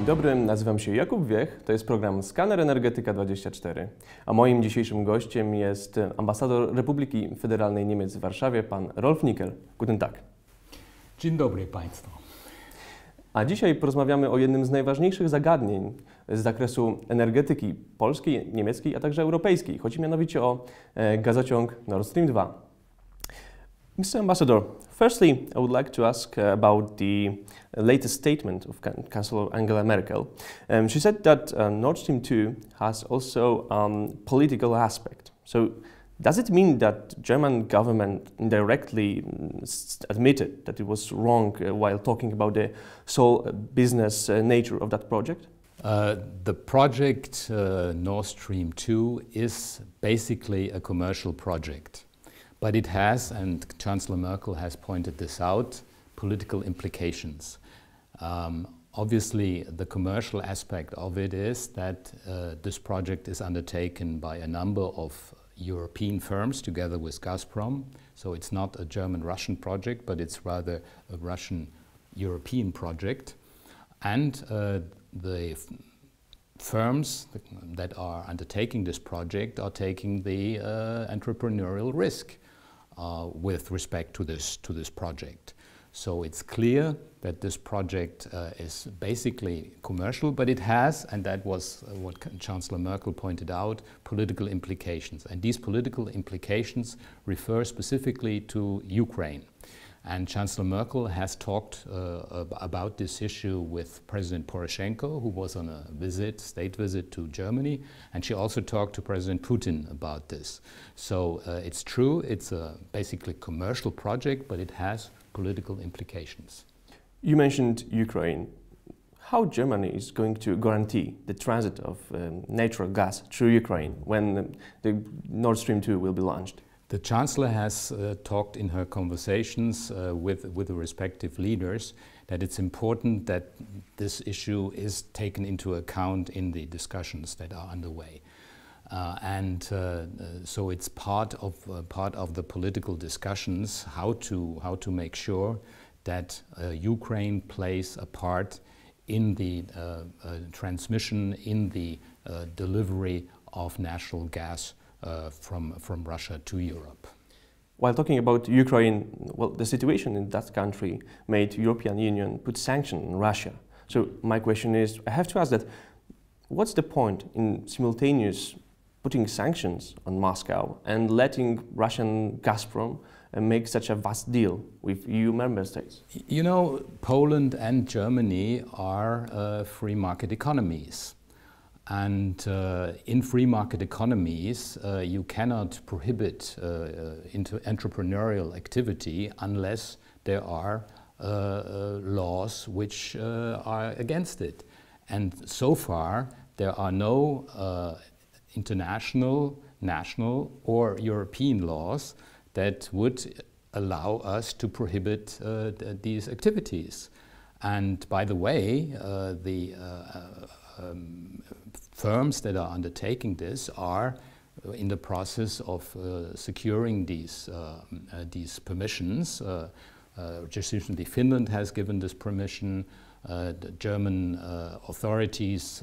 Dzień dobry, nazywam się Jakub Wiech, to jest program Skaner Energetyka 24, a moim dzisiejszym gościem jest ambasador Republiki Federalnej Niemiec w Warszawie, pan Rolf Nickel. Guten Tag. Dzień dobry Państwu. A dzisiaj porozmawiamy o jednym z najważniejszych zagadnień z zakresu energetyki polskiej, niemieckiej, a także europejskiej. Chodzi mianowicie o gazociąg Nord Stream 2. Mr. Ambassador, firstly, I would like to ask about the latest statement of Chancellor Angela Merkel. She said that Nord Stream 2 has also a political aspect. So, does it mean that German government indirectly admitted that it was wrong while talking about the sole business nature of that project? The project Nord Stream 2 is basically a commercial project. But it has, and Chancellor Merkel has pointed this out, political implications. Obviously, the commercial aspect of it is that this project is undertaken by a number of European firms together with Gazprom. So it's not a German-Russian project, but it's rather a Russian-European project. And the firms that are undertaking this project are taking the entrepreneurial risk with respect to this project. So it's clear that this project is basically commercial, but it has, and that was what Chancellor Merkel pointed out, political implications. And these political implications refer specifically to Ukraine. And Chancellor Merkel has talked about this issue with President Poroshenko, who was on a state visit to Germany, and she also talked to President Putin about this. So it's true, it's a basically commercial project, but it has political implications. You mentioned Ukraine. How Germany is going to guarantee the transit of natural gas through Ukraine when the Nord Stream 2 will be launched? The Chancellor has talked in her conversations with the respective leaders that it's important that this issue is taken into account in the discussions that are underway. So it's part of the political discussions how to make sure that Ukraine plays a part in the transmission, in the delivery of natural gas from Russia to Europe. While talking about Ukraine, well, the situation in that country made European Union put sanctions on Russia. So my question is, I have to ask that, what's the point in simultaneous putting sanctions on Moscow and letting Russian Gazprom make such a vast deal with EU member states? You know, Poland and Germany are free market economies. And in free market economies, you cannot prohibit entrepreneurial activity unless there are laws which are against it. And so far, there are no international, national, or European laws that would allow us to prohibit these activities. And by the way, the firms that are undertaking this are in the process of securing these permissions. Just recently, Finland has given this permission. The German authorities,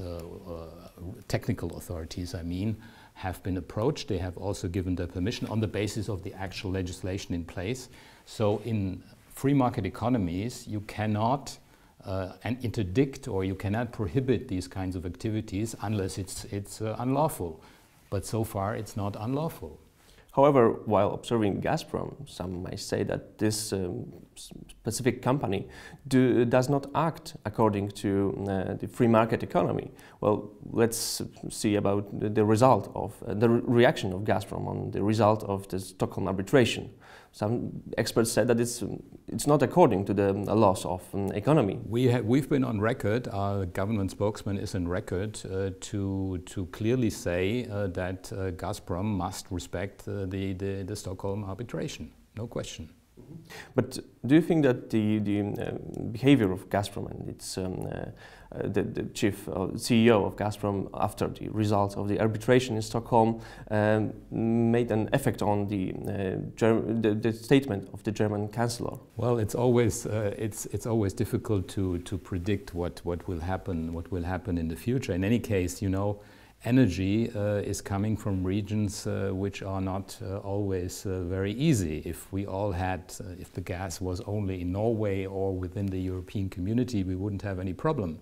technical authorities, I mean, have been approached. They have also given their permission on the basis of the actual legislation in place. So in free market economies, you cannot interdict or you cannot prohibit these kinds of activities unless it's unlawful. But so far it's not unlawful. However, while observing Gazprom, some might say that this specific company does not act according to the free market economy. Well, let's see about the result of the reaction of Gazprom on the result of the Stockholm arbitration. Some experts said that it's not according to the laws of economy. We've been on record, our government spokesman is on record to clearly say that Gazprom must respect the Stockholm arbitration, no question. But do you think that the behavior of Gazprom and its the chief CEO of Gazprom after the results of the arbitration in Stockholm made an effect on the statement of the German Chancellor? Well, it's always difficult to predict what will happen in the future. In any case, you know, energy is coming from regions which are not always very easy. If we all had, if the gas was only in Norway or within the European community, we wouldn't have any problem.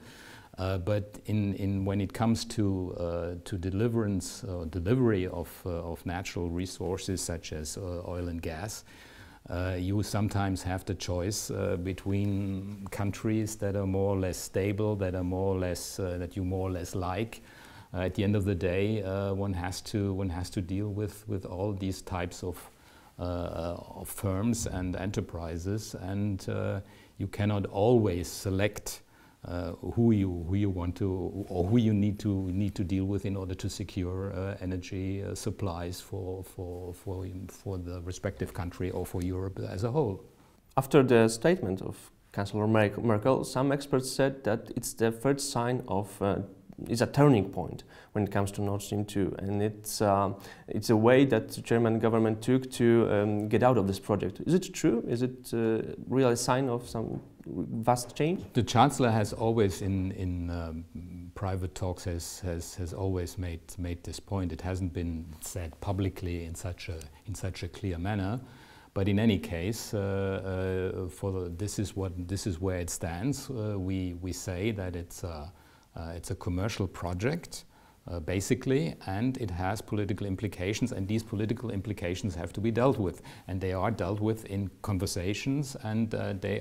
But when it comes to delivery of natural resources such as oil and gas, you sometimes have the choice between countries that are more or less stable, that are more or less that you more or less like. At the end of the day, one has to deal with all these types of firms and enterprises, and you cannot always select who you want to, or who you need to deal with in order to secure energy supplies for the respective country or for Europe as a whole. After the statement of Chancellor Merkel, some experts said that it's the first sign of is a turning point when it comes to Nord Stream 2, and it's a way that the German government took to get out of this project. Is it true? Is it really a sign of some vast change? The Chancellor has always, in private talks, has always made this point. It hasn't been said publicly in such a clear manner. But in any case, this is where it stands. We say that it's a commercial project, basically, and it has political implications, and these political implications have to be dealt with, and they are dealt with in conversations, and they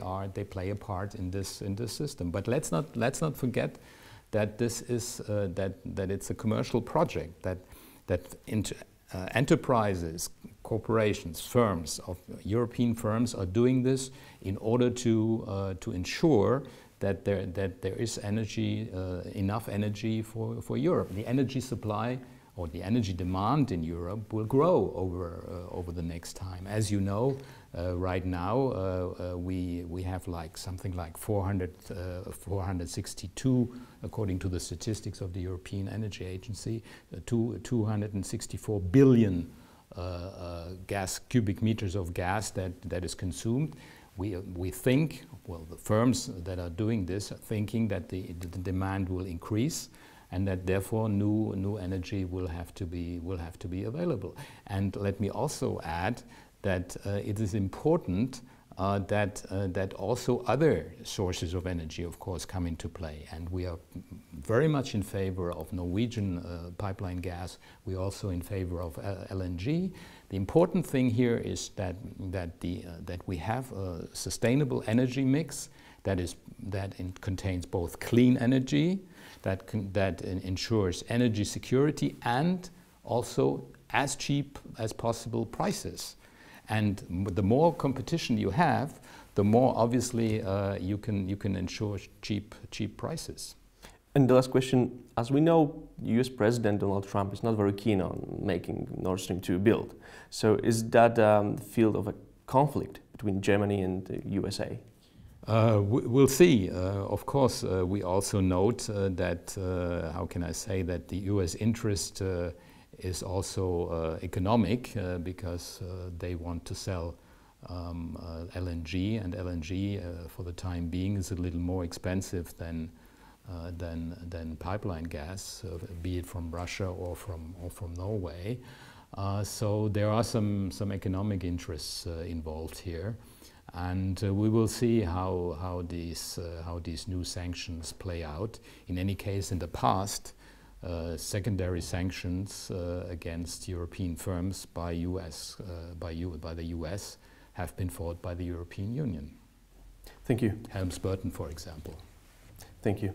play a part in this system. But let's not forget that this is that it's a commercial project, that enterprises, corporations, firms, European firms are doing this in order to ensure that there is energy, enough energy for Europe. The energy supply or the energy demand in Europe will grow over the next time. As you know, right now we have something like 462, according to the statistics of the European Energy Agency, 264 billion cubic meters of gas that is consumed. We think, well, the firms that are doing this are thinking that the demand will increase, and that therefore new energy will have to be available. And let me also add that it is important that also other sources of energy, of course, come into play. And we are very much in favor of Norwegian pipeline gas. We are also in favor of LNG. The important thing here is that we have a sustainable energy mix that contains both clean energy, that ensures energy security, and also as cheap as possible prices. And the more competition you have, the more obviously you can ensure cheap prices. And the last question, as we know, US President Donald Trump is not very keen on making Nord Stream 2 build. So is that field of a conflict between Germany and the USA? We'll see. Of course, we also note that, how can I say, that the US interest is also economic, because they want to sell LNG, and LNG for the time being is a little more expensive than pipeline gas, be it from Russia or from Norway. So there are some economic interests involved here, and we will see how these new sanctions play out. In any case, in the past, secondary sanctions against European firms by the US have been fought by the European Union. Thank you. Helms-Burton, for example. Thank you.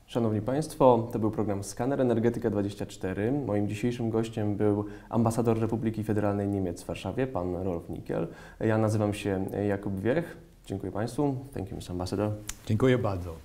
Szanowni Państwo, to był program Skaner Energetyka 24. Moim dzisiejszym gościem był ambasador Republiki Federalnej Niemiec w Warszawie, pan Rolf Nickel. Ja nazywam się Jakub Wiech. Dziękuję Państwu. Thank you, Mr. Ambassador. Dziękuję bardzo.